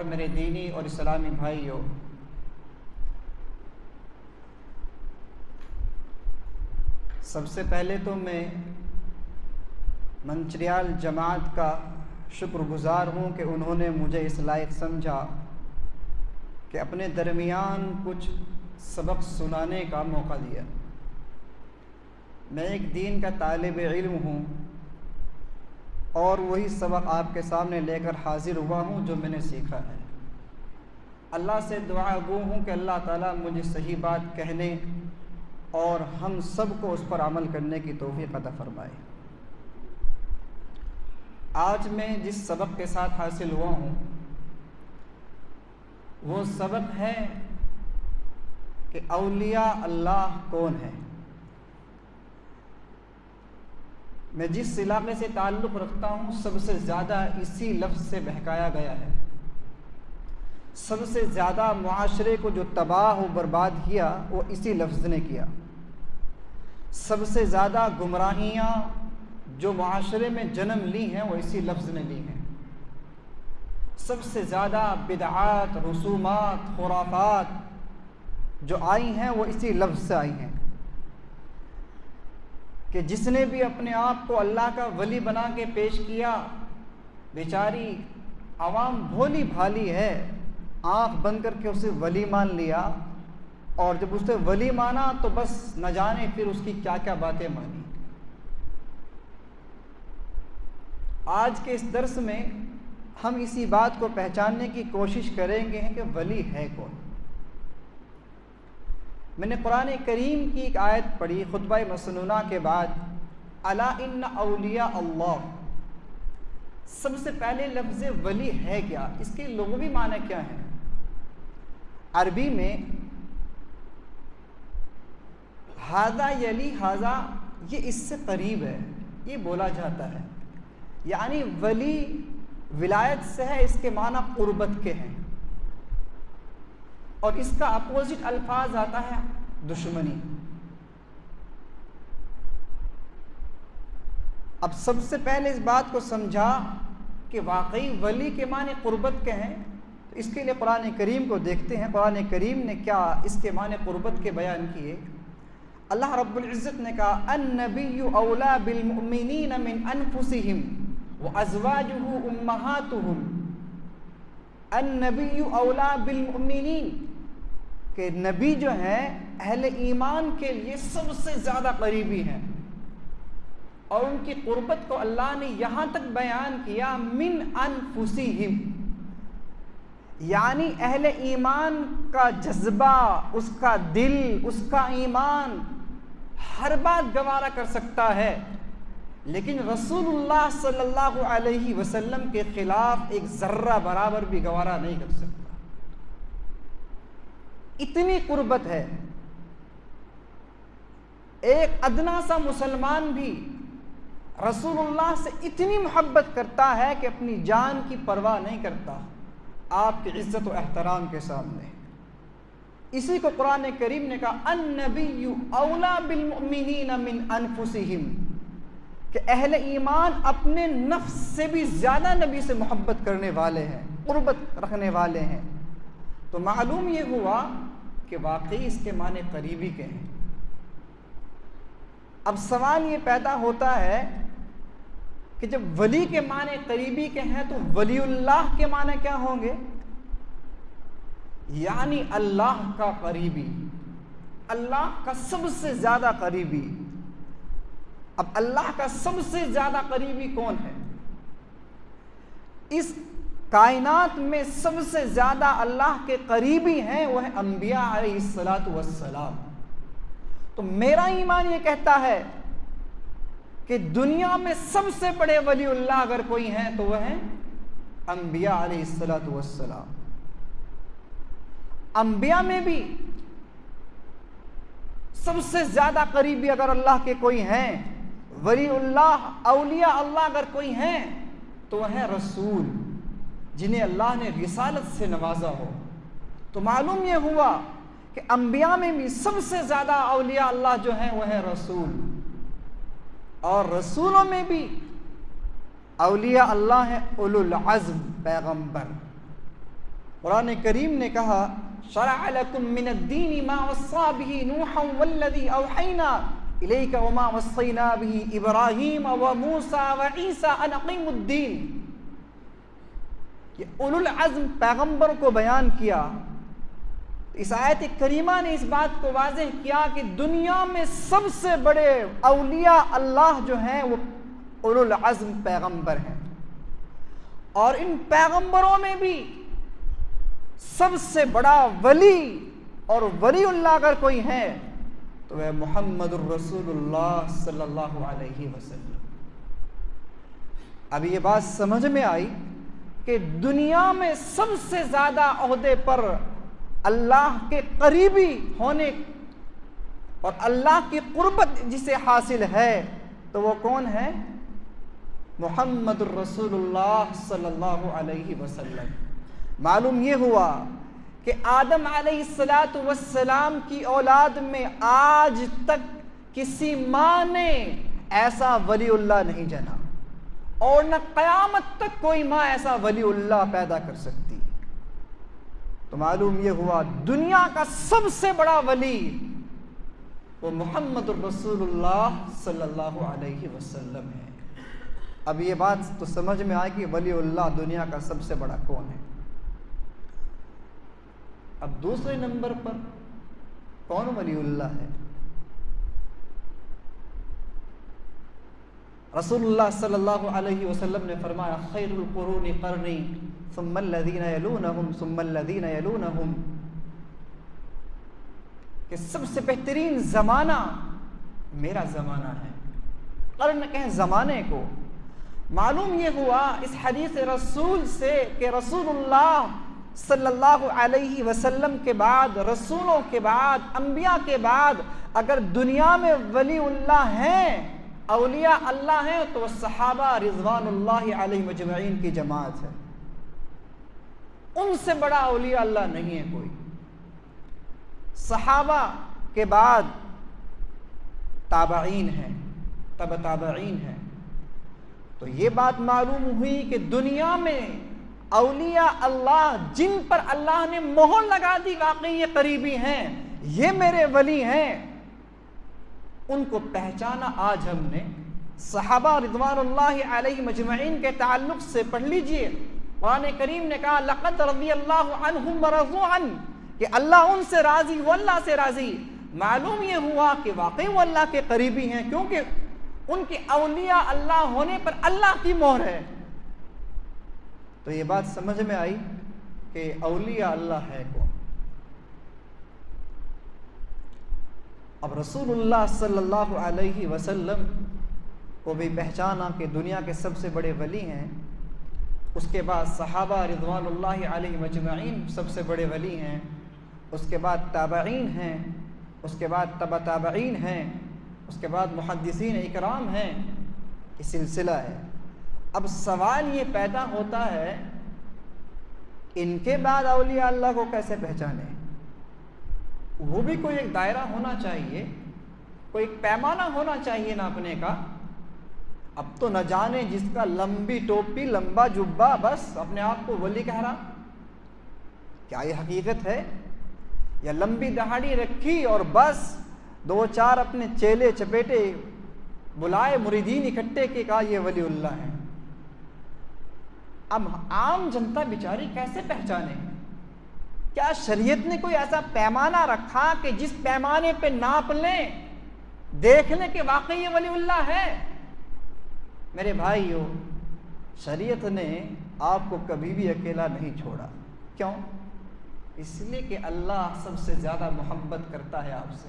और मेरे दीनी और इस्लामी भाइयों, सबसे पहले तो मैं मंचरियाल जमात का शुक्रगुज़ार हूँ कि उन्होंने मुझे इस लायक समझा कि अपने दरमियान कुछ सबक सुनाने का मौका दिया। मैं एक दीन का तालिब इल्म हूँ और वही सबक आपके सामने लेकर हाजिर हुआ हूँ जो मैंने सीखा है। अल्लाह से दुआ गो हूँ कि अल्लाह ताला मुझे सही बात कहने और हम सब को उस पर अमल करने की तौफीक अता फरमाए। आज मैं जिस सबक के साथ हासिल हुआ हूँ वो सबक है कि औलिया अल्लाह कौन है। मैं जिस इलाके से ताल्लुक़ रखता हूँ सबसे ज़्यादा इसी लफ्ज़ से बहकाया गया है। सबसे ज़्यादा मुआशरे को जो तबाह व बर्बाद किया वो इसी लफ्ज़ ने किया। सबसे ज़्यादा गुमराहियाँ जो मुआशरे में जन्म ली हैं वो इसी लफ्ज़ ने ली हैं। सबसे ज़्यादा बिदआत, रसूमात, खुराफात जो आई हैं वो इसी लफ्ज़ से आई हैं कि जिसने भी अपने आप को अल्लाह का वली बना के पेश किया, बेचारी आवाम भोली भाली है, आँख बंद करके उसे वली मान लिया और जब उसे वली माना तो बस न जाने फिर उसकी क्या क्या बातें मानी। आज के इस दर्स में हम इसी बात को पहचानने की कोशिश करेंगे कि वली है कौन। मैंने कुरान करीम की एक आयत पढ़ी खुतबा मसनूना के बाद, अला इन्ना औलिया अल्लाह। सबसे पहले लफ्ज़ वली है क्या, इसके लुग़वी माने क्या है। अरबी में हाजा यली हाजा, ये इससे करीब है, ये बोला जाता है। यानी वली विलायत से है, इसके माना कुर्बत के हैं। और इसका अपोजिट अल्फाज आता है दुश्मनी। अब सबसे पहले इस बात को समझा कि वाकई वली के माने कुर्बत के हैं, तो इसके लिए कुरान करीम को देखते हैं। कुरान करीम ने क्या इसके माने कुर्बत के बयान किए। अल्लाह रब्बुल इज़्ज़त ने कहा, अन्नबिय्यु औला बिल मुमिनीना मिन अनफुसिहिम व अज़वाजुहु उम्महातुहुम। अन्नबिय्यु औला बिल मुमिनीन, कि नबी जो हैं अहले ईमान के लिए सबसे ज़्यादा करीबी हैं। और उनकी कुर्बत को अल्लाह ने यहाँ तक बयान किया मिन अनफुसिहिम, यानी अहले ईमान का जज्बा, उसका दिल, उसका ईमान हर बात गवारा कर सकता है, लेकिन रसूलुल्लाह सल्लल्लाहु अलैहि वसल्लम के खिलाफ एक ज़र्रा बराबर भी गवारा नहीं कर सकता। इतनी कुर्बत है। एक अदना सा मुसलमान भी रसूलुल्लाह से इतनी मोहब्बत करता है कि अपनी जान की परवाह नहीं करता आपकी इज्जत व एहतराम के सामने। इसी को कुरान करीम ने कहा, अन्नबिय्यु औला बिल मुमिनीना मिन अनफुसिहिम, कि अहले ईमान अपने नफ्स से भी ज़्यादा नबी से मोहब्बत करने वाले हैं, कुर्बत रखने वाले हैं। तो मालूम ये हुआ कि वाकई इसके माने करीबी के हैं। अब सवाल ये पैदा होता है कि जब वली के माने करीबी के हैं तो वलीउल्लाह के माने क्या होंगे। यानी अल्लाह का करीबी, अल्लाह का सबसे ज़्यादा करीबी। अब अल्लाह का सबसे ज़्यादा करीबी कौन है। इस कायनात में सबसे ज़्यादा अल्लाह के करीबी हैं वह है अंबिया अलैहिस्सलातु वस्सलाम। तो मेरा ईमान ये कहता है कि दुनिया में सबसे बड़े वलीउल्लाह अगर कोई हैं तो वह है अंबिया अलैहिस्सलातु वस्सलाम। अंबिया में भी सबसे ज़्यादा करीबी अगर अल्लाह के कोई हैं, वलीउल्लाह औलिया अल्लाह अगर कोई हैं तो वह है रसूल, जिन्हें अल्लाह ने रिसालत से नवाजा हो। तो मालूम यह हुआ कि अंबिया में भी सबसे ज़्यादा औलिया अल्लाह जो हैं वह है रसूल, और रसूलों में भी औलिया अल्लाह हैं उलुल अज़्म पैगंबर। कुरान करीम ने कहा शरअ लकुम मिनद्दीनि मा वस्सा बिही नूहन वल्लज़ी औहैना इलैका वमा वस्सैना बिही इब्राहीम व मूसा व ईसा अन अक़ीमुद्दीन। ये उलुल अज़्म पैगंबर को बयान किया। इस आयत करीमा ने इस बात को वाज़ेह किया कि दुनिया में सबसे बड़े औलिया अल्लाह जो हैं वो उलुल अज़्म पैगंबर हैं, और इन पैगंबरों में भी सबसे बड़ा वली और वलीउल्लाह अगर कोई है तो वह मुहम्मदुर रसूलुल्लाह सल्लल्लाहु अलैहि वसल्लम। अब ये बात समझ में आई कि दुनिया में सबसे ज़्यादा ओहदे पर अल्लाह के करीबी होने और अल्लाह की कुर्बत जिसे हासिल है तो वो कौन है? मुहम्मदुर रसूलुल्लाह सल्लल्लाहु अलैहि वसल्लम। मालूम ये हुआ कि आदम अलैहिस्सलातु वस्सलाम की औलाद में आज तक किसी माँ ने ऐसा वलीउल्लाह नहीं जना, और न क़यामत तक कोई माँ ऐसा वलीउल्लाह पैदा कर सकती। तो मालूम ये हुआ दुनिया का सबसे बड़ा वली वो मुहम्मदुर रसूलुल्लाह सल्लल्लाहु अलैहि वसल्लम है। अब ये बात तो समझ में आए कि वलीउल्लाह दुनिया का सबसे बड़ा कौन है। अब दूसरे नंबर पर कौन वलीउल्लाह है? रसूलुल्लाह सल्लल्लाहु अलैहि वसल्लम ने फरमाया खैरुल कुरूनि क़र्नी सुम्मल्लज़ीना यलूनहुम सुम्मल्लज़ीना यलूनहुम, कि सबसे बेहतरीन ज़माना मेरा ज़माना है। क़र्न कहें ज़माने को। मालूम ये हुआ इस हदीस रसूल से कि रसूलुल्लाह सल्लल्लाहु अलैहि वसल्लम के बाद, रसूलों के बाद, अंबिया के बाद अगर दुनिया में वलीउल्लाह हैं, औलिया अल्लाह हैं, तो सहाबा रिज़वानुल्लाहि अलैहिम अजमईन की जमात है। उनसे बड़ा औलिया अल्लाह नहीं है कोई। सहाबा के बाद ताबईन है, तब ताबईन है। तो ये बात मालूम हुई कि दुनिया में औलिया अल्लाह जिन पर अल्लाह ने मोहर लगा दी वाकई ये करीबी हैं, ये मेरे वली हैं, उनको पहचाना आज हमने सहाबा रिज़वानुल्लाहि अलैहिम अजमईन के ताल्लुक से। पढ़ लीजिए, कुरान करीम ने कहा लक़द रज़ियल्लाहु अन्हुम व रज़ू अन, कि अल्लाह उनसे राज़ी वो अल्लाह से राज़ी। मालूम ये हुआ कि वाकई वो अल्लाह के करीबी हैं, क्योंकि उनके औलिया अल्लाह होने पर अल्लाह की मोहर है। तो ये बात समझ में आई कि औलिया अल्लाह है कौन। अब रसूलुल्लाह सल्लल्लाहु अलैहि वसल्लम को भी पहचाना कि दुनिया के सबसे बड़े वली हैं। उसके बाद सहाबा रिज़वानुल्लाहि अलैहिम अजमईन सबसे बड़े वली हैं। उसके बाद ताबईन हैं, उसके बाद तबा ताबईन हैं, उसके बाद मुहद्दिसीन इकराम हैं। ये सिलसिला है। अब सवाल ये पैदा होता है इनके बाद औलिया अल्लाह को कैसे पहचाने? वो भी कोई एक दायरा होना चाहिए, कोई एक पैमाना होना चाहिए नापने का। अब तो न जाने जिसका लंबी टोपी लंबा जुब्बा बस अपने आप को वली कह रहा, क्या ये हकीकत है? या लंबी दहाड़ी रखी और बस दो चार अपने चेले चपेटे बुलाए, मुरीदीन इकट्ठे के कहा ये वलीउल्लाह है। अब आम जनता बेचारी कैसे पहचाने? क्या शरीयत ने कोई ऐसा पैमाना रखा कि जिस पैमाने पे नाप लें, देख लें कि वाकई ये वलीउल्लाह है? मेरे भाइयों, शरीयत ने आपको कभी भी अकेला नहीं छोड़ा। क्यों? इसलिए कि अल्लाह सबसे ज़्यादा मोहब्बत करता है आपसे।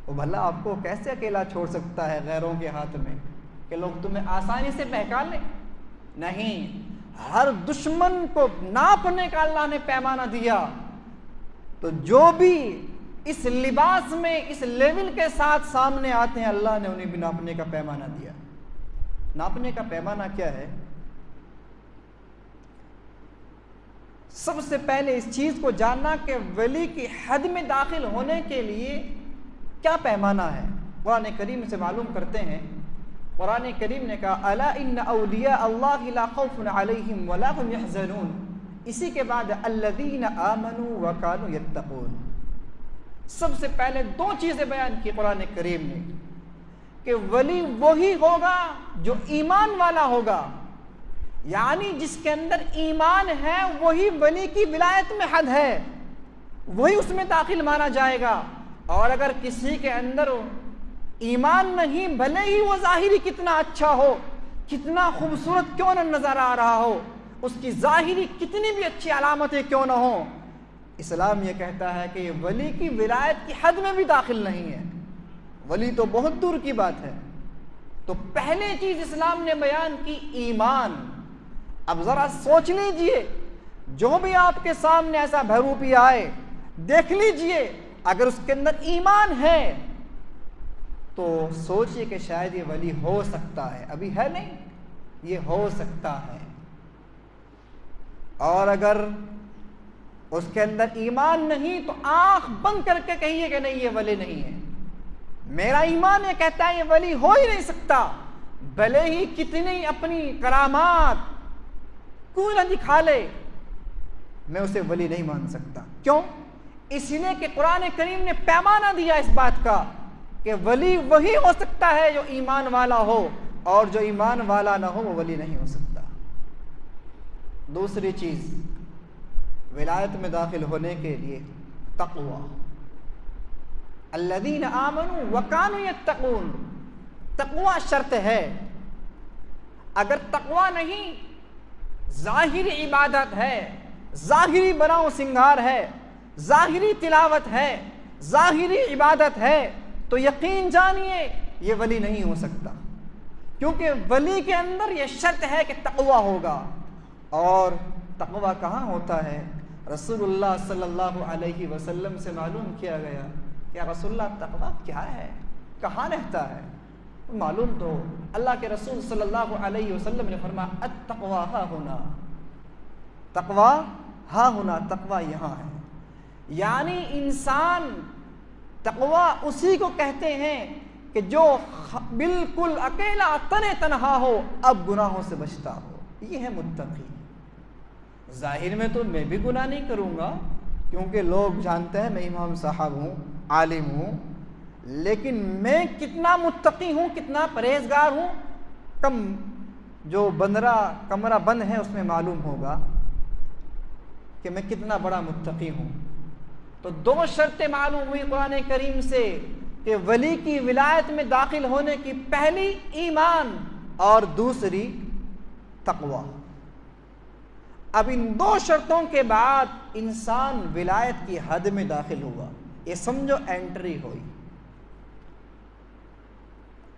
वो भला आपको कैसे अकेला छोड़ सकता है गैरों के हाथ में कि लोग तुम्हें आसानी से बहका लें? नहीं, हर दुश्मन को नापने का अल्लाह ने पैमाना दिया। तो जो भी इस लिबास में इस लेवल के साथ सामने आते हैं, अल्लाह ने उन्हें भी नापने का पैमाना दिया। नापने का पैमाना क्या है? सबसे पहले इस चीज को जानना कि वली की हद में दाखिल होने के लिए क्या पैमाना है। कुरान करीम से मालूम करते हैं, कुरान करीम ने कहा अला इन्न औलिया अल्लाह ला खौफुन अलैहिम वला हुम यहज़नून, इसी के बाद अल्लज़ीना आमनू व कानू यत्तक़ून। सबसे पहले दो चीजें बयान की कुरान करीम ने कि वली वही होगा जो ईमान वाला होगा, यानी जिसके अंदर ईमान है वही वली की विलायत में हद है, वही उसमें दाखिल माना जाएगा। और अगर किसी के अंदर ईमान नहीं, भले ही वो जाहिरी कितना अच्छा हो, कितना खूबसूरत क्यों न नजर आ रहा हो, उसकी जाहिरी कितनी भी अच्छी अलामतें क्यों ना हो, इस्लाम ये कहता है कि वली की विलायत की हद में भी दाखिल नहीं है। वली तो बहुत दूर की बात है। तो पहले चीज इस्लाम ने बयान की ईमान। अब जरा सोच लीजिए, जो भी आपके सामने ऐसा बहरूपी आए, देख लीजिए, अगर उसके अंदर ईमान है तो सोचिए कि शायद ये वली हो सकता है। अभी है नहीं, ये हो सकता है। और अगर उसके अंदर ईमान नहीं तो आंख बंद करके कहिए कि नहीं, ये वली नहीं है। मेरा ईमान ये कहता है ये वली हो ही नहीं सकता, भले ही कितनी अपनी करामात क्यों न दिखा ले, मैं उसे वली नहीं मान सकता। क्यों? इसलिए कि कुरान करीम ने पैमाना दिया इस बात का कि वली वही हो सकता है जो ईमान वाला हो, और जो ईमान वाला ना हो वो वली नहीं हो सकता। दूसरी चीज, विलायत में दाखिल होने के लिए तक़वा। अल्लज़ीना आमनू व कानू यत्तक़ून, तक़वा शर्त है। अगर तक़वा नहीं, ज़ाहिरी इबादत है, ज़ाहिरी बनाओ सिंगार है, ज़ाहिरी तिलावत है, ज़ाहिरी इबादत है, तो यकीन जानिए ये वली नहीं हो सकता। क्योंकि वली के अंदर ये शर्त है कि तक़वा होगा। और तक़वा कहाँ होता है? रसूलुल्लाह सल्लल्लाहु अलैहि वसल्लम से मालूम किया गया कि या रसूलुल्लाह तक़वा क्या है, कहाँ रहता है? मालूम तो अल्लाह के रसूल सल्लल्लाहु अलैहि वसल्लम ने फरमाया अत्तक़वा हा हुना, तक़वा हा हुना, तक़वा यहाँ है। यानी इंसान, तक़वा उसी को कहते हैं कि जो बिल्कुल अकेला तने तनहा हो, अब गुनाहों से बचता हो, ये है मुत्तक़ी। जाहिर में तो मैं भी गुनाह नहीं करूँगा, क्योंकि लोग जानते हैं मैं इमाम साहब हूँ, आलिम हूँ, लेकिन मैं कितना मुत्तक़ी हूँ, कितना परहेजगार हूँ, कम जो बंदरा कमरा बंद है उसमें मालूम होगा कि मैं कितना बड़ा मुत्तक़ी हूँ। तो दो शर्तें मालूम हुई कुरान करीम से कि वली की विलायत में दाखिल होने की, पहली ईमान और दूसरी तक़वा। अब इन दो शर्तों के बाद इंसान विलायत की हद में दाखिल हुआ, ये समझो एंट्री हुई।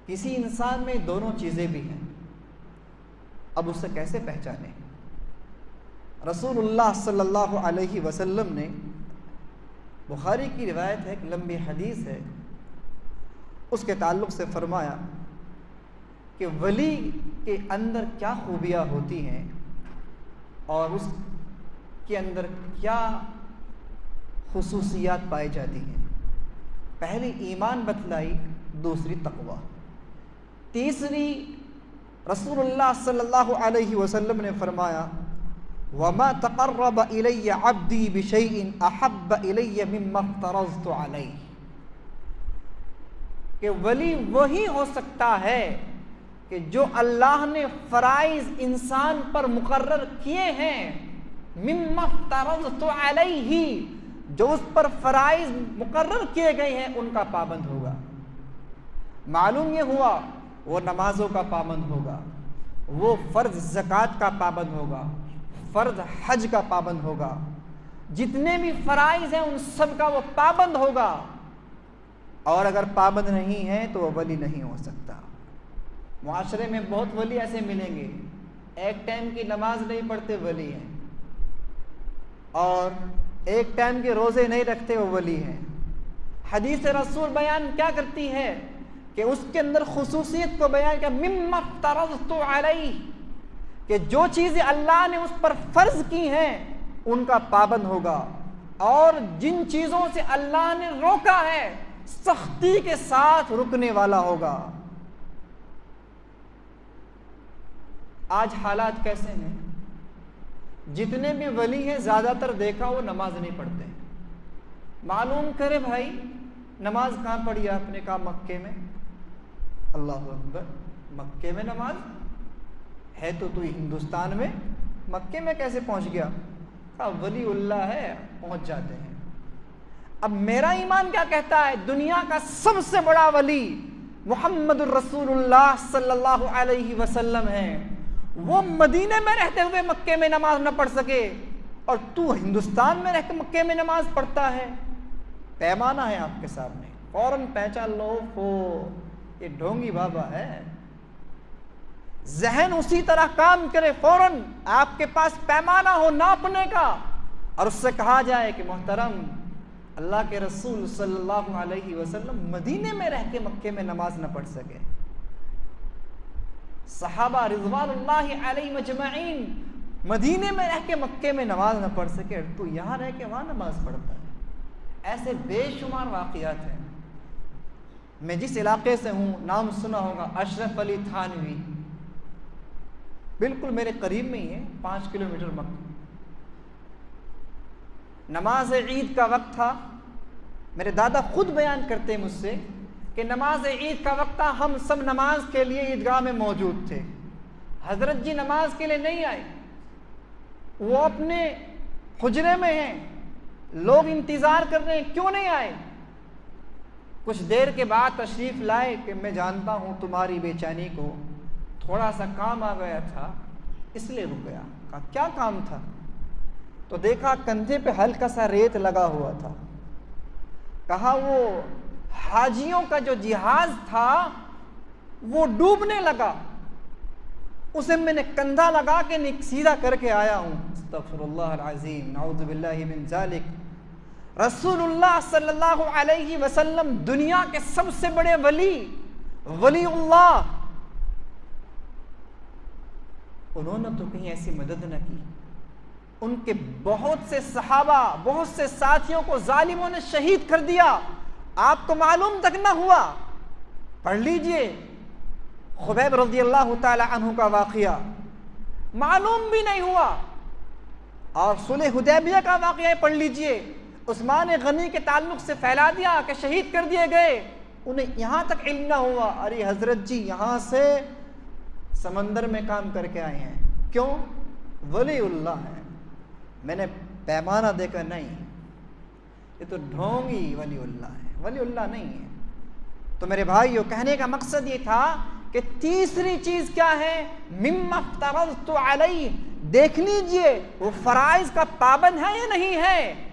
किसी इंसान में दोनों चीज़ें भी हैं, अब उसे कैसे पहचाने? रसूलुल्लाह सल्लल्लाहु अलैहि वसल्लम ने, बुखारी की रिवायत है, एक लंबी हदीस है, उसके ताल्लुक़ से फरमाया कि वली के अंदर क्या खूबियाँ होती हैं और उसके अंदर क्या खुसूसियात पाई जाती हैं। पहली ईमान बतलाई, दूसरी तक़वा, तीसरी रसूलुल्लाह सल्लल्लाहु अलैहि वसल्लम ने फरमाया वमा तक़र्रब इलैया अब्दी बिशैइन अहब्ब इलैया मिम्मा फ़रज़्तु अलैहि, कि वली वही हो सकता है कि जो अल्लाह ने फ़राइज़ इंसान पर मुकर्रर किए हैं, मिम्मा फ़रज़्तु अलैहि, जो उस पर फ़राइज़ मुकर्रर किए गए हैं उनका पाबंद होगा। मालूम ये हुआ वो नमाज़ों का पाबंद होगा, वो फ़र्ज़ ज़कात का पाबंद होगा, फ़र्ज़ हज का पाबंद होगा, जितने भी फ़राइज़ हैं उन सब का वो पाबंद होगा। और अगर पाबंद नहीं है तो वह वली नहीं हो सकता। मुआशरे में बहुत वली ऐसे मिलेंगे, एक टाइम की नमाज नहीं पढ़ते वली हैं, और एक टाइम के रोज़े नहीं रखते वो वली हैं। हदीस रसूल बयान क्या करती है कि उसके अंदर खुसूसियत को बयान किया, मिम्मा फ़रज़्तु अलैहि, कि जो चीज़ें अल्लाह ने उस पर फ़र्ज़ की हैं उनका पाबंद होगा, और जिन चीज़ों से अल्लाह ने रोका है सख्ती के साथ रुकने वाला होगा। आज हालात कैसे हैं? जितने भी वली हैं ज़्यादातर देखा वो नमाज नहीं पढ़ते। मालूम करे भाई नमाज कहाँ पढ़ी आपने? कहा मक्के में। अल्लाह अकबर, मक्के में नमाज है तो तू हिंदुस्तान में, मक्के में कैसे पहुंच गया? कहा वलीउल्लाह है, पहुंच जाते हैं। अब मेरा ईमान क्या कहता है? दुनिया का सबसे बड़ा वली मुहम्मदुर रसूलुल्लाह सल्लल्लाहु अलैहि वसल्लम है। वो मदीने में रहते हुए मक्के में नमाज न पढ़ सके और तू हिंदुस्तान में रहकर मक्के में नमाज पढ़ता है। पैमाना है आपके सामने, फौरन पहचान लो, ये ढोंगी बाबा है। जहन उसी तरह काम करे, फौरन आपके पास पैमाना हो नापने का और उससे कहा जाए कि मोहतरम अल्लाह के रसूल सल्लल्लाहु अलैहि वसल्लम मदीने में रह के मक्के में नमाज न पढ़ सके। सहाबा रिज़वानुल्लाहि अलैहिम अजमईन मदीने में रह के मक्के में नमाज न पढ़ सके, तो यहाँ रह के वहाँ नमाज पढ़ता है। ऐसे बेशुमार वाक़ियात हैं। मैं जिस इलाके से हूँ, नाम सुना होगा अशरफ अली थानवी, बिल्कुल मेरे करीब में ही है, 5 किलोमीटर मक्का। नमाज ईद का वक्त था। मेरे दादा खुद बयान करते हैं मुझसे कि नमाज ईद का वक्त था, हम सब नमाज के लिए ईदगाह में मौजूद थे। हजरत जी नमाज के लिए नहीं आए, वो अपने हुजरे में हैं, लोग इंतज़ार कर रहे हैं, क्यों नहीं आए? कुछ देर के बाद तशरीफ़ लाए कि मैं जानता हूँ तुम्हारी बेचैनी को, थोड़ा सा काम आ गया था इसलिए रुक गया। कहा क्या काम था? तो देखा कंधे पे हल्का सा रेत लगा हुआ था। कहा वो हाजियों का जो जिहाज था वो डूबने लगा, उसे मैंने कंधा लगा के सीधा करके आया हूँ। अस्तगफिरुल्लाह अल-अज़ीम, नऊज़ु बिल्लाहि मिन ज़ालिक। रसूलुल्लाह सल्लल्लाहु अलैहि वसल्लम दुनिया के सबसे बड़े वलीउल्लाह, उन्होंने तो कहीं ऐसी मदद न की। उनके बहुत से सहाबा, बहुत से साथियों को जालिमों ने शहीद कर दिया, आपको मालूम तक ना हुआ। पढ़ लीजिए खुबैब रज़ियल्लाहु ताला अन्हु का वाक़िया, मालूम भी नहीं हुआ। और सुलह हुदैबिया का वाक़िया पढ़ लीजिए, उस्मान गनी के ताल्लुक से फैला दिया कि शहीद कर दिए गए, उन्हें यहाँ तक इल्म ना हुआ। अरे हजरत जी यहाँ से समंदर में काम करके आए हैं, क्यों? वलीउल्लाह है। मैंने पैमाना देखा नहीं, ये तो ढोंगी वलीउल्लाह है, वलीउल्लाह नहीं है। तो मेरे भाइयों, कहने का मकसद ये था कि तीसरी चीज क्या है? मिम्मा फ़तरज़्तु अलैहि, देख लीजिए वो फराइज का पाबंद है या नहीं है।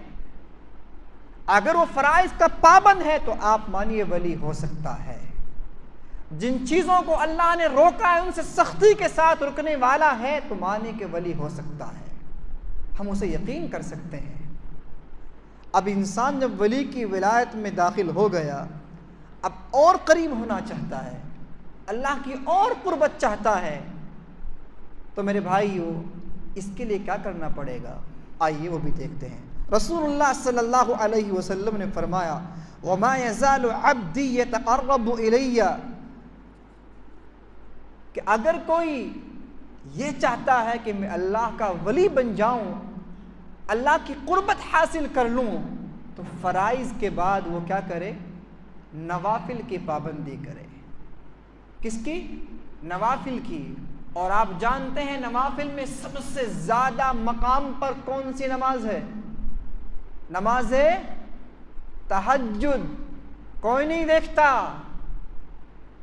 अगर वो फराइज का पाबंद है तो आप मानिए वली हो सकता है। जिन चीजों को अल्लाह ने रोका है उनसे सख्ती के साथ रुकने वाला है तो मानिए कि वली हो सकता है, हम उसे यकीन कर सकते हैं। अब इंसान जब वली की विलायत में दाखिल हो गया, अब और करीब होना चाहता है, अल्लाह की और कुर्बत चाहता है, तो मेरे भाइयों इसके लिए क्या करना पड़ेगा? आइए वो भी देखते हैं। रसूलुल्लाह सल्लल्लाहु अलैहि वसल्लम ने फरमाया, वमा यज़ालु अब्दी यतक़र्रबु इलैया, कि अगर कोई ये चाहता है कि मैं अल्लाह का वली बन जाऊं, अल्लाह की कुर्बत हासिल कर लूं, तो फ़राइज़ के बाद वो क्या करे? नवाफिल की पाबंदी करे। किसकी? नवाफिल की। और आप जानते हैं नवाफिल में सबसे ज़्यादा मकाम पर कौन सी नमाज है? नमाज तहज्जुद। कोई नहीं देखता,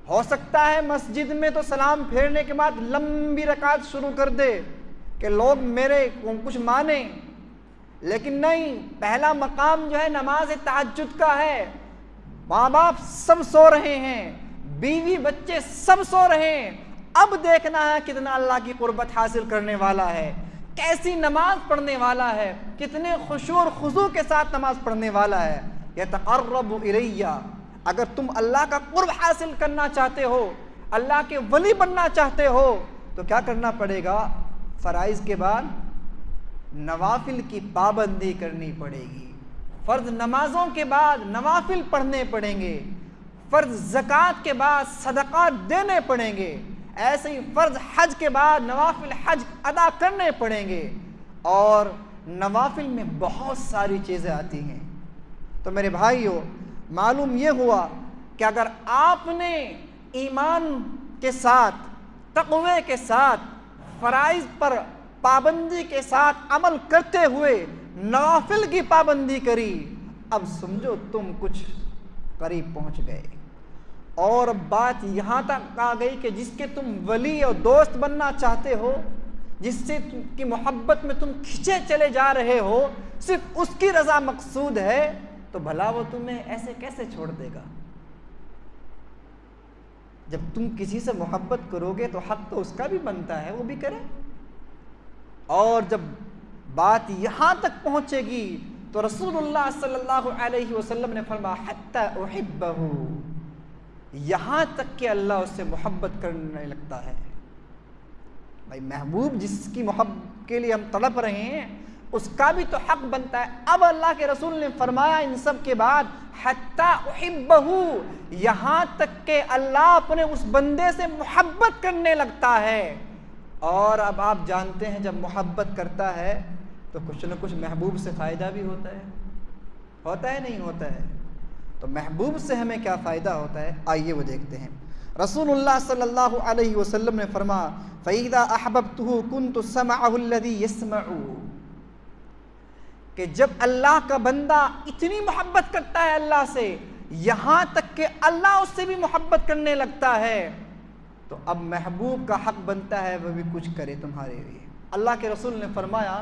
हो सकता है मस्जिद में तो सलाम फेरने के बाद लंबी रकात शुरू कर दे कि लोग मेरे को कुछ माने, लेकिन नहीं, पहला मकाम जो है नमाज तहज्जुद का है। माँ बाप सब सो रहे हैं, बीवी बच्चे सब सो रहे हैं, अब देखना है कितना अल्लाह की कुर्बत हासिल करने वाला है, कैसी नमाज पढ़ने वाला है, कितने खुशू और खुजू के साथ नमाज पढ़ने वाला है। यतक़र्रबु इलैया, अगर तुम अल्लाह का कुर्ब हासिल करना चाहते हो, अल्लाह के वली बनना चाहते हो, तो क्या करना पड़ेगा? फ़राइज़ के बाद नवाफिल की पाबंदी करनी पड़ेगी। फ़र्ज नमाजों के बाद नवाफिल पढ़ने पड़ेंगे, फ़र्ज ज़कात के बाद सदक़ा देने पड़ेंगे, ऐसे ही फ़र्ज हज के बाद नवाफिल हज अदा करने पड़ेंगे। और नवाफिल में बहुत सारी चीज़ें आती हैं। तो मेरे भाइयों, मालूम ये हुआ कि अगर आपने ईमान के साथ, तक़वे के साथ, फ़राइज़ पर पाबंदी के साथ अमल करते हुए नवाफिल की पाबंदी करी, अब समझो तुम कुछ करीब पहुंच गए। और बात यहाँ तक आ गई कि जिसके तुम वली और दोस्त बनना चाहते हो, जिससे की मोहब्बत में तुम खिंचे चले जा रहे हो, सिर्फ उसकी रज़ा मकसूद है, तो भला वो तुम्हें ऐसे कैसे छोड़ देगा। जब तुम किसी से मोहब्बत करोगे तो हक तो उसका भी बनता है, वो भी करे। और जब बात यहाँ तक पहुँचेगी तो रसूलुल्लाह सल्लल्लाहु अलैहि वसल्लम ने फरमाया हत्ता उहिब्बहु, यहाँ तक कि अल्लाह उससे मोहब्बत करने लगता है। भाई महबूब जिसकी मोहब्बत के लिए हम तड़प रहे हैं, उसका भी तो हक बनता है। अब अल्लाह के रसूल ने फरमाया इन सब के बाद हत्ता उहिब्बहु, यहाँ तक के अल्लाह अपने उस बंदे से मोहब्बत करने लगता है। और अब आप जानते हैं जब मोहब्बत करता है तो कुछ न कुछ महबूब से फ़ायदा भी होता है नहीं होता है। तो महबूब से हमें क्या फ़ायदा होता है, आइए वो देखते हैं। रसूलुल्लाह सल्लल्लाहु अलैहि वसल्लम ने फरमाया फ़इज़ा अहबब्तुहु कुन्तु समअहु अल्लज़ी यस्मअु, कि जब अल्लाह का बंदा इतनी मोहब्बत करता है अल्लाह से, यहाँ तक कि अल्लाह उससे भी मोहब्बत करने लगता है, तो अब महबूब का हक बनता है वह भी कुछ करे तुम्हारे लिए। अल्लाह के रसूल ने फरमाया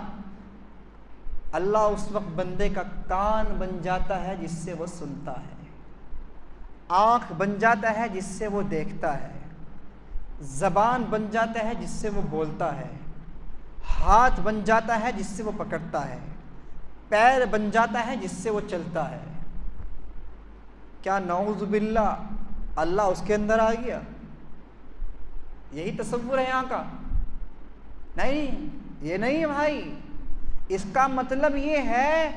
अल्लाह उस वक्त बंदे का कान बन जाता है जिससे वो सुनता है, आँख बन जाता है जिससे वो देखता है, ज़बान बन जाता है जिससे वो बोलता है, हाथ बन जाता है जिससे वो पकड़ता है, पैर बन जाता है जिससे वो चलता है। क्या नऊज़ बिल्लाह अल्लाह उसके अंदर आ गया? यही तसव्वुर है यहाँ का? नहीं, ये नहीं है भाई। इसका मतलब ये है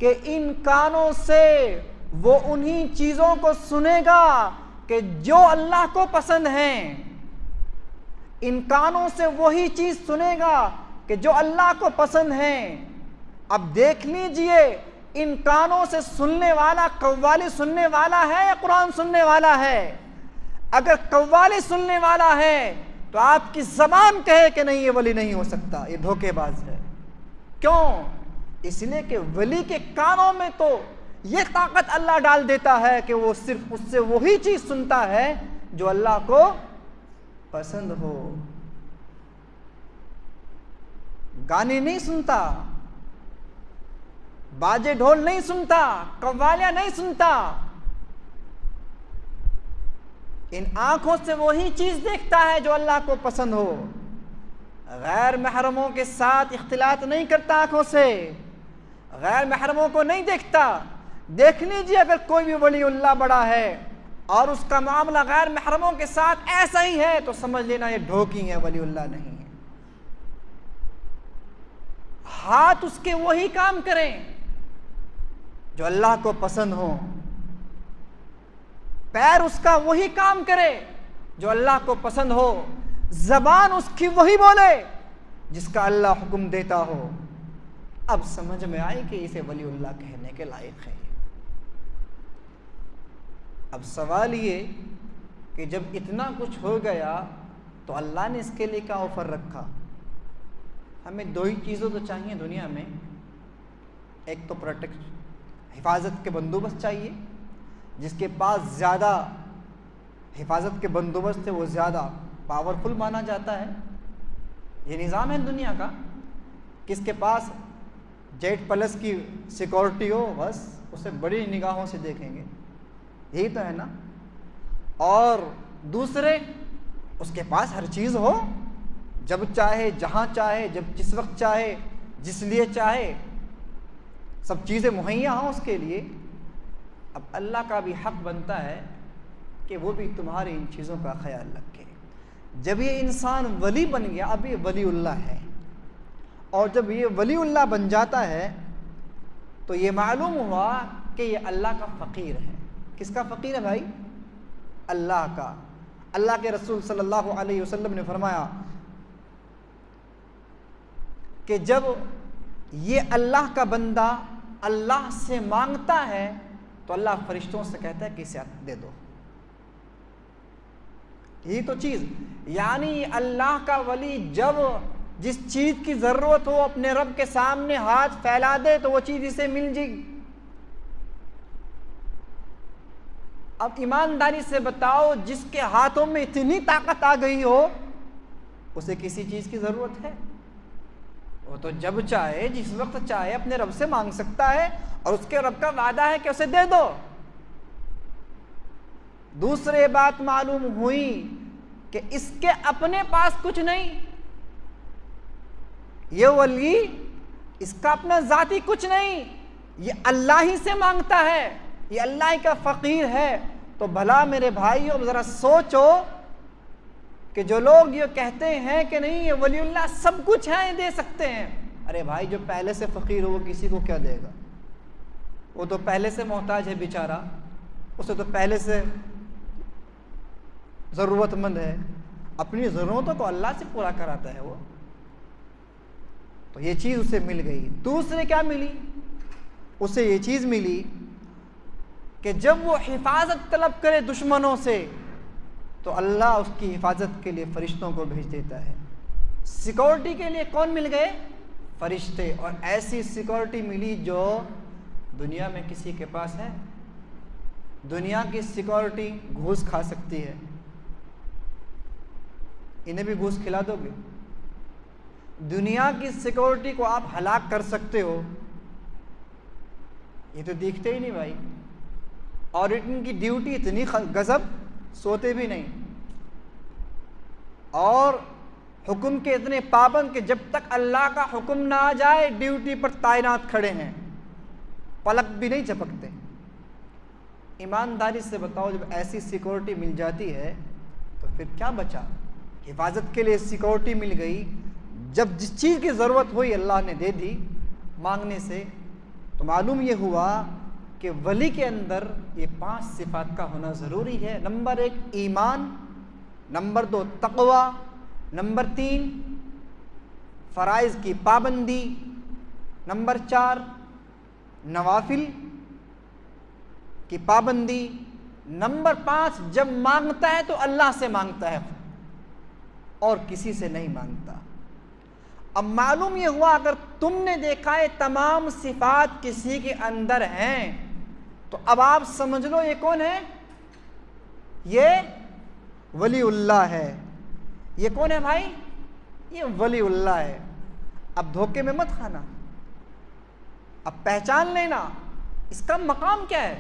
कि इन कानों से वो उन्हीं चीज़ों को सुनेगा कि जो अल्लाह को पसंद हैं। इन कानों से वही चीज़ सुनेगा कि जो अल्लाह को पसंद है। अब देख लीजिए, इन कानों से सुनने वाला कव्वाली सुनने वाला है या कुरान सुनने वाला है? अगर कव्वाली सुनने वाला है तो आपकी ज़बान कहे कि नहीं ये वली नहीं हो सकता, ये धोखेबाज है। क्यों? इसलिए कि वली के कानों में तो ये ताकत अल्लाह डाल देता है कि वो सिर्फ उससे वही चीज़ सुनता है जो अल्लाह को पसंद हो। गाने नहीं सुनता, बाजे ढोल नहीं सुनता, कव्वालियां नहीं सुनता। इन आंखों से वही चीज देखता है जो अल्लाह को पसंद हो। गैर महरमों के साथ इख्तिलात नहीं करता, आंखों से गैर महरमों को नहीं देखता। देख लीजिए, अगर कोई भी वलीउल्लाह बड़ा है और उसका मामला गैर महरमों के साथ ऐसा ही है तो समझ लेना ये ढोकी है, वलीउल्लाह नहीं है। हाथ उसके वही काम करें जो अल्लाह को पसंद हो, पैर उसका वही काम करे जो अल्लाह को पसंद हो, ज़बान उसकी वही बोले जिसका अल्लाह हुक्म देता हो। अब समझ में आई कि इसे वलीउल्लाह कहने के लायक है। अब सवाल ये कि जब इतना कुछ हो गया तो अल्लाह ने इसके लिए क्या ऑफर रखा? हमें दो ही चीज़ों तो चाहिए दुनिया में, एक तो प्रोटेक्ट, हिफाजत के बंदोबस्त चाहिए। जिसके पास ज़्यादा हिफाजत के बंदोबस्त है वो ज़्यादा पावरफुल माना जाता है। ये निज़ाम है दुनिया का। किसके पास जेट प्लस की सिक्योरिटी हो, बस उसे बड़ी निगाहों से देखेंगे, यही तो है ना। और दूसरे, उसके पास हर चीज़ हो, जब चाहे, जहाँ चाहे, जब जिस वक्त चाहे, जिस लिए चाहे, सब चीज़ें मुहैया हों उसके लिए। अब अल्लाह का भी हक बनता है कि वो भी तुम्हारी इन चीज़ों का ख्याल रखे। जब ये इंसान वली बन गया, अब ये वलीउल्लाह है, और जब ये वलीउल्लाह बन जाता है तो ये मालूम हुआ कि ये अल्लाह का फ़कीर है। किसका फ़कीर है भाई? अल्लाह का। अल्लाह के रसूल सल्लल्लाहु अलैहि वसल्लम ने फरमाया कि जब ये अल्लाह का बंदा अल्लाह से मांगता है तो अल्लाह फरिश्तों से कहता है कि इसे दे दो। यही तो चीज़, यानी अल्लाह का वली जब जिस चीज़ की ज़रूरत हो अपने रब के सामने हाथ फैला दे तो वो चीज़ इसे मिल जाएगी। अब ईमानदारी से बताओ, जिसके हाथों में इतनी ताकत आ गई हो उसे किसी चीज़ की ज़रूरत है? वो तो जब चाहे जिस वक्त चाहे अपने रब से मांग सकता है और उसके रब का वादा है कि उसे दे दो। दूसरी बात मालूम हुई कि इसके अपने पास कुछ नहीं, ये वली इसका अपना जाती कुछ नहीं, ये अल्लाह ही से मांगता है, ये अल्लाह ही का फ़कीर है। तो भला मेरे भाइयों ज़रा सोचो कि जो लोग ये कहते हैं कि नहीं ये वलीउल्लाह सब कुछ है, ये दे सकते हैं, अरे भाई जो पहले से फ़कीर हो वो किसी को क्या देगा? वो तो पहले से मोहताज है बेचारा, उसे तो पहले से ज़रूरतमंद है, अपनी ज़रूरतों को अल्लाह से पूरा कराता है वो। तो ये चीज़ उसे मिल गई। दूसरे क्या मिली? उसे ये चीज़ मिली कि जब वो हिफाजत तलब करे दुश्मनों से तो अल्लाह उसकी हिफाजत के लिए फरिश्तों को भेज देता है। सिक्योरिटी के लिए कौन मिल गए? फरिश्ते। और ऐसी सिक्योरिटी मिली जो दुनिया में किसी के पास है? दुनिया की सिक्योरिटी घूस खा सकती है, इन्हें भी घूस खिला दोगे? दुनिया की सिक्योरिटी को आप हलाक कर सकते हो, ये तो दिखते ही नहीं भाई। और इनकी ड्यूटी इतनी गजब, सोते भी नहीं और हुक्म के इतने पाबंद कि जब तक अल्लाह का हुक्म ना आ जाए ड्यूटी पर तैनात खड़े हैं, पलक भी नहीं झपकते। ईमानदारी से बताओ, जब ऐसी सिक्योरिटी मिल जाती है तो फिर क्या बचा? हिफाजत के लिए सिक्योरिटी मिल गई, जब जिस चीज़ की ज़रूरत हुई अल्लाह ने दे दी मांगने से। तो मालूम ये हुआ कि वली के अंदर ये 5 सिफात का होना ज़रूरी है। नंबर 1 ईमान, नंबर 2 तक़वा, नंबर 3 फ़राइज़ की पाबंदी, नंबर 4 नवाफिल की पाबंदी, नंबर 5 जब मांगता है तो अल्लाह से मांगता है और किसी से नहीं मांगता। अब मालूम ये हुआ, अगर तुमने देखा है तमाम सिफात किसी के अंदर हैं तो अब आप समझ लो ये कौन है? ये वलीउल्लाह है। ये कौन है भाई? ये वलीउल्लाह है। अब धोखे में मत खाना, अब पहचान लेना इसका मकाम क्या है।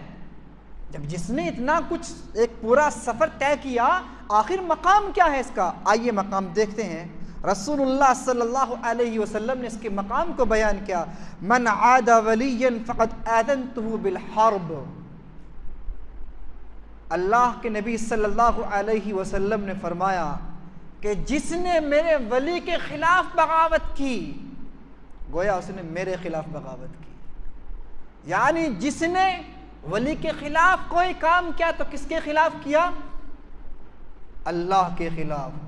जब जिसने इतना कुछ एक पूरा सफ़र तय किया, आखिर मकाम क्या है इसका? आइए मकाम देखते हैं। रसूलुल्लाह सल्लल्लाहु अलैहि वसल्लम ने इसके मकाम को बयान किया, मन आदा वलियन फ़क़द आज़नतुहु बिल हर्ब। अल्लाह के नबी सल्लल्लाहु अलैहि वसल्लम ने फरमाया कि जिसने मेरे वली के ख़िलाफ़ बगावत की, गोया उसने मेरे ख़िलाफ़ बगावत की। यानी जिसने वली के ख़िलाफ़ कोई काम किया तो किसके ख़िलाफ़ किया? अल्लाह के ख़िलाफ़।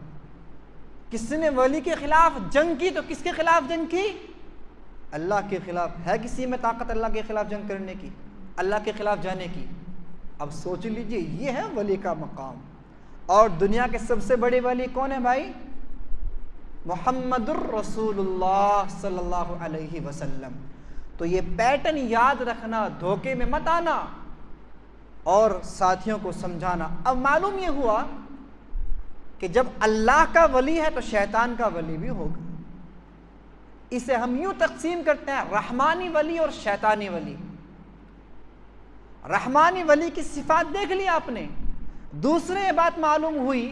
किसने वली के ख़िलाफ़ जंग की तो किसके ख़िलाफ़ जंग की? अल्लाह के ख़िलाफ़। है किसी में ताकत अल्लाह के ख़िलाफ़ जंग करने की, अल्लाह के ख़िलाफ़ जाने की? अब सोच लीजिए, ये है वली का मकाम। और दुनिया के सबसे बड़े वली कौन है भाई? मुहम्मदुर रसूलुल्लाह सल्लल्लाहु अलैहि वसल्लम। तो ये पैटर्न याद रखना, धोखे में मत आना और साथियों को समझाना। अब मालूम ये हुआ कि जब अल्लाह का वली है तो शैतान का वली भी होगा। इसे हम यूं तकसीम करते हैं, रहमानी वली और शैतानी वली। रहमानी वली की सिफात देख ली आपने। दूसरे बात मालूम हुई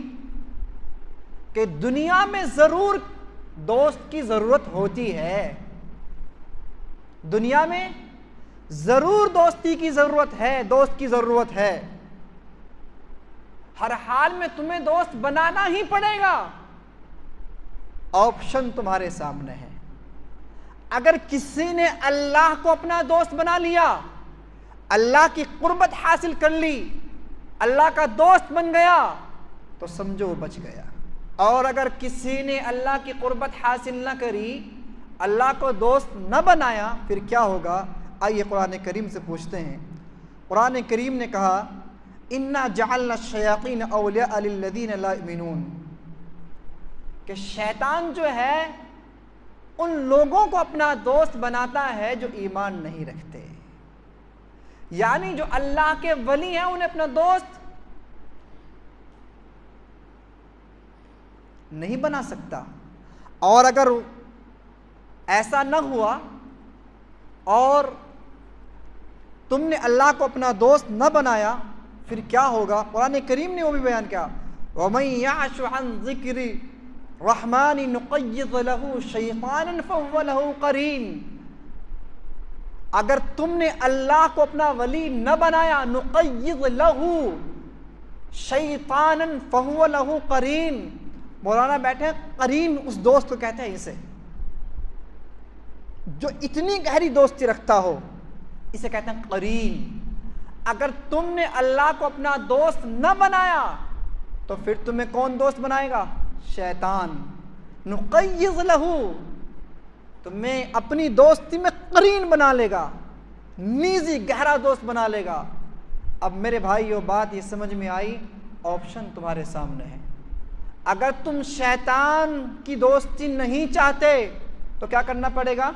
कि दुनिया में ज़रूर दोस्त की ज़रूरत होती है, दुनिया में ज़रूर दोस्ती की ज़रूरत है, दोस्त की ज़रूरत है। हर हाल में तुम्हें दोस्त बनाना ही पड़ेगा, ऑप्शन तुम्हारे सामने है। अगर किसी ने अल्लाह को अपना दोस्त बना लिया, अल्लाह की कुर्बत हासिल कर ली, अल्लाह का दोस्त बन गया, तो समझो वो बच गया। और अगर किसी ने अल्लाह की कुर्बत हासिल न करी, अल्लाह को दोस्त न बनाया फिर क्या होगा? आइए कुरान करीम से पूछते हैं। कुरान करीम ने कहा इन्ना जअलना शयातीन औलिया लिल्लज़ीना ला युमिनून, कि शैतान जो है उन लोगों को अपना दोस्त बनाता है जो ईमान नहीं रखते। यानी जो अल्लाह के वली हैं उन्हें अपना दोस्त नहीं बना सकता। और अगर ऐसा न हुआ और तुमने अल्लाह को अपना दोस्त न बनाया फिर क्या होगा? कुरान करीम ने वो भी बयान किया, वमन यअश अन ज़िक्रि रहमानी नुक़य्यिज़ लहू शैतानन फहुव लहू क़रीन। अगर तुमने अल्लाह को अपना वली न बनाया, नुक़य्यिज़ लहू शैतानन फहुव लहू क़रीन, मौलाना बैठे करीन उस दोस्त को कहते हैं इसे जो इतनी गहरी दोस्ती रखता हो, इसे कहते हैं करीन। अगर तुमने अल्लाह को अपना दोस्त न बनाया तो फिर तुम्हें कौन दोस्त बनाएगा? शैतान। नुक़य्यिज़ लहू, तुम्हें अपनी दोस्ती में करीन बना लेगा, निजी गहरा दोस्त बना लेगा। अब मेरे भाइयों बात ये समझ में आई? ऑप्शन तुम्हारे सामने है। अगर तुम शैतान की दोस्ती नहीं चाहते तो क्या करना पड़ेगा?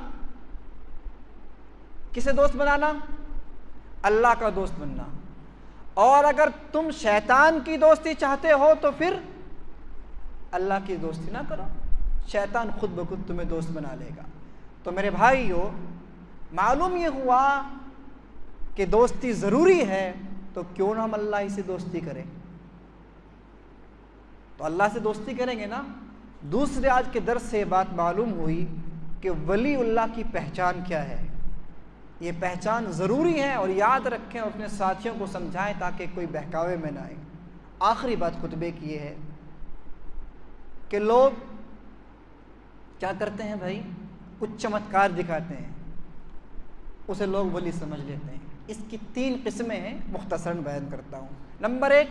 किसे दोस्त बनाना? अल्लाह का दोस्त बनना। और अगर तुम शैतान की दोस्ती चाहते हो तो फिर अल्लाह की दोस्ती ना करो, शैतान खुद ब खुद तुम्हें दोस्त बना लेगा। तो मेरे भाइयों मालूम ये हुआ कि दोस्ती ज़रूरी है, तो क्यों ना हम अल्लाह ही से दोस्ती करें? तो अल्लाह से दोस्ती करेंगे ना। दूसरे आज के दर्स से बात मालूम हुई कि वलीउल्लाह की पहचान क्या है। ये पहचान ज़रूरी है और याद रखें और अपने साथियों को समझाएं ताकि कोई बहकावे में ना आए। आखिरी बात खुतबे की ये है कि लोग क्या करते हैं भाई, कुछ चमत्कार दिखाते हैं, उसे लोग वली समझ लेते हैं। इसकी 3 किस्में हैं, मुख्तसरन बयान करता हूँ। नंबर 1,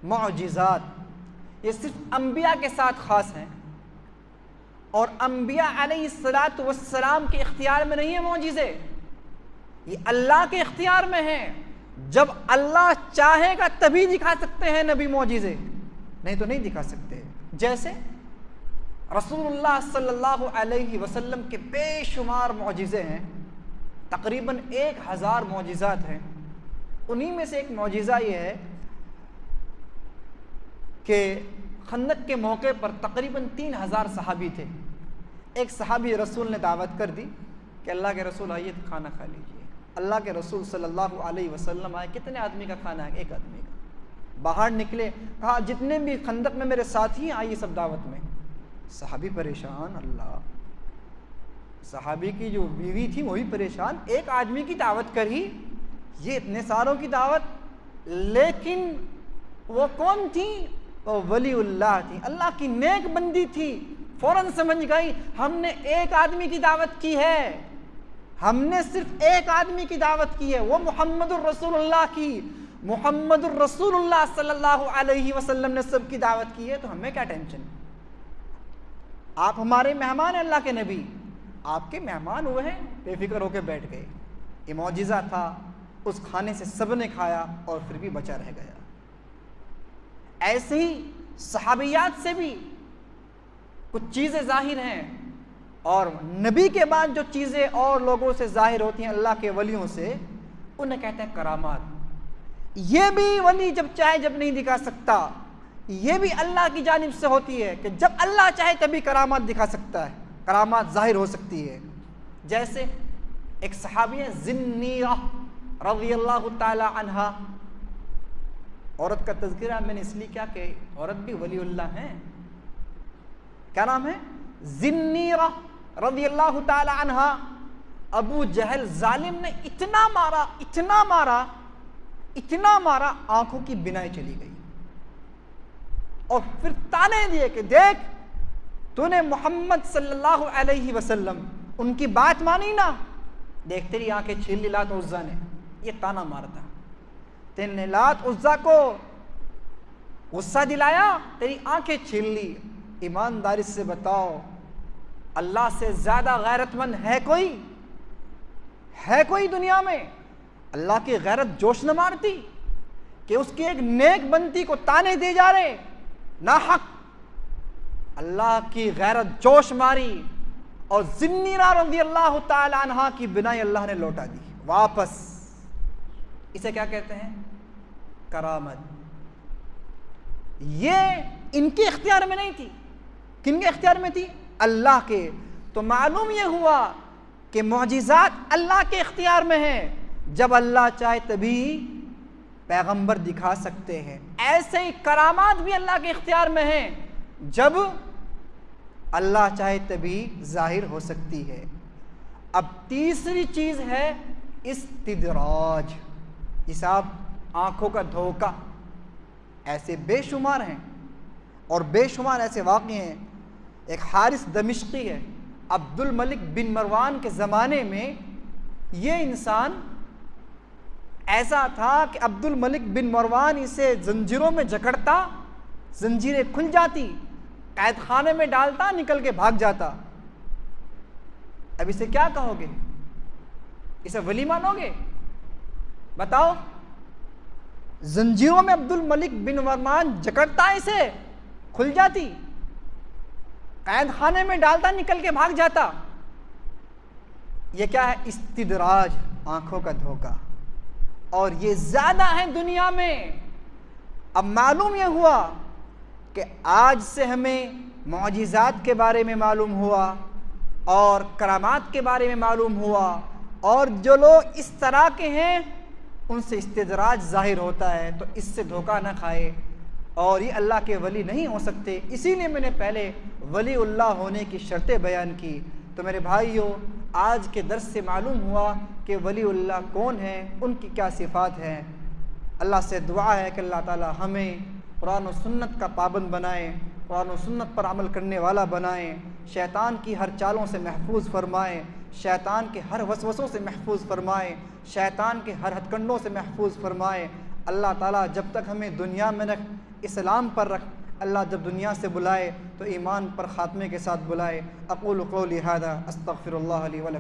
मौजिज़ात। ये सिर्फ अम्बिया के साथ ख़ास हैं और अम्बिया अलैहिस्सलातु वस्सलाम के इख्तियार में नहीं है मौजिज़े, ये अल्लाह के इख्तियार में हैं। जब अल्लाह चाहेगा तभी दिखा सकते हैं नबी मौजिज़े, नहीं तो नहीं दिखा सकते। जैसे रसूलुल्लाह सल्लल्लाहु अलैहि वसल्लम के बेशुमार मौजिज़े हैं, तकरीबन 1000 मौजिज़ात हैं। उन्हीं में से एक मौजिज़ा ये है कि खंदक के मौके पर तकरीबन 3000 सहाबी थे। एक सहाबी रसूल ने दावत कर दी कि अल्लाह के रसूल आइए तो खाना खा लीजिए। अल्लाह के रसूल सल्लल्लाहु अलैहि वसल्लम आए, कितने आदमी का खाना है? 1 आदमी का। बाहर निकले, कहा जितने भी खंदक में मेरे साथी हैं आइए सब दावत में। सहाबी परेशान, अल्लाह, सहाबी की जो बीवी थी वही परेशान, 1 आदमी की दावत करी, ये इतने सारों की दावत। लेकिन वो कौन थी? वो वलीउल्लाह थी, अल्लाह की नेक बंदी थी। फौरन समझ गई हमने 1 आदमी की दावत की है, हमने सिर्फ 1 आदमी की दावत की है, वो मुहम्मदुर रसूलुल्लाह की। मुहम्मदुर रसूलुल्लाह सल्लल्लाहु अलैहि वसल्लम ने सबकी दावत की है, तो हमें क्या टेंशन? आप हमारे मेहमान हैं, अल्लाह के नबी, आपके मेहमान हुए हैं, बेफिक्र होकर बैठ गए। ये मौजिज़ा था, उस खाने से सब ने खाया और फिर भी बचा रह गया। ऐसे ही सहाबियात से भी कुछ चीज़ें जाहिर हैं और नबी के बाद जो चीज़ें और लोगों से जाहिर होती हैं अल्लाह के वलियों से, उन्हें कहते हैं करामात। ये भी वली जब चाहे जब नहीं दिखा सकता, ये भी अल्लाह की जानिब से होती है कि जब अल्लाह चाहे तभी करामात दिखा सकता है, करामात जाहिर हो सकती है। जैसे एक सहाबी है ज़िन्नीरा रज़ियल्लाहु ताला अन्हा, औरत का तज़किरा मैंने इसलिए क्या कि औरत भी वलीउल्लाह हैं। क्या नाम है? ज़िन्नीरा रज़ियल्लाहु ताला अन्हा। अबू जहल जालिम ने इतना मारा, इतना मारा, इतना मारा, आंखों की बिनाई चली गई और फिर ताने दिए कि देख तूने मोहम्मद सल्लल्लाहु अलैहि वसल्लम उनकी बात मानी ना, देख तेरी आंखें छीन ली लात उज़्ज़ा ने। ये ताना मारता, तेने लात उज़्ज़ा को गुस्सा दिलाया, तेरी आंखें छीन ली। ईमानदारी से बताओ अल्लाह से ज़्यादा गैरतमंद है कोई? है कोई दुनिया में? अल्लाह की गैरत जोश न मारती कि उसकी एक नेक बनती को ताने दे जा रहे ना हक। अल्लाह की गैरत जोश मारी और ज़िन्नीरा रज़ी अल्लाह ताला अन्हा की बिनाई अल्लाह ने लौटा दी वापस। इसे क्या कहते हैं? करामत। ये इनके इख्तियार में नहीं थी। किनके इख्तियार में थी? अल्लाह के। तो मालूम ये हुआ कि मौजिज़ात अल्लाह के इख्तियार में हैं। जब अल्लाह चाहे तभी पैगंबर दिखा सकते हैं। ऐसे ही करामात भी अल्लाह के इख्तियार में हैं। जब अल्लाह चाहे तभी जाहिर हो सकती है। अब तीसरी चीज़ है इस्तिदराज, हिसाब, आँखों का धोखा। ऐसे बेशुमार हैं और बेशुमार ऐसे वाक़े हैं। एक हारिस दमिश्की है, अब्दुल मलिक बिन मरवान के ज़माने में ये इंसान ऐसा था कि अब्दुल मलिक बिन मरवान इसे जंजीरों में जकड़ता, जंजीरें खुल जाती, कैद खाने में डालता, निकल के भाग जाता। अब इसे क्या कहोगे? इसे वली मानोगे? बताओ। जंजीरों में अब्दुल मलिक बिन मरवान जकड़ता, इसे खुल जाती, कैद खाने में डालता, निकल के भाग जाता। यह क्या है? इस्तिदराज, आंखों का धोखा। और ये ज़्यादा है दुनिया में। अब मालूम यह हुआ कि आज से हमें मौजिज़ात के बारे में मालूम हुआ और करामात के बारे में मालूम हुआ, और जो लोग इस तरह के हैं उनसे इस्तिदराज ज़ाहिर होता है। तो इससे धोखा न खाए और ये अल्लाह के वली नहीं हो सकते। इसीलिए मैंने पहले वलीउल्लाह होने की शर्तें बयान की। तो मेरे भाइयों, आज के दर्स से मालूम हुआ कि वलीउल्लाह कौन है, उनकी क्या सिफ़ात हैं। अल्लाह से दुआ है कि अल्लाह ताला हमें कुरान और सुन्नत का पाबंद बनाए, कुरान और सुन्नत पर अमल करने वाला बनाए, शैतान की हर चालों से महफूज फरमाए, शैतान के हर वसवसों से महफूज फरमाए, शैतान के हर हथकंडों से महफूज फरमाए। अल्लाह ताला जब तक हमें दुनिया में रख, इस्लाम पर रख, अल्लाह जब दुनिया से बुलाए तो ईमान पर ख़ात्मे के साथ बुलाए। अक़ूलु क़ौली हाज़ा अस्तग़फ़िरुल्लाह ली व लकुम।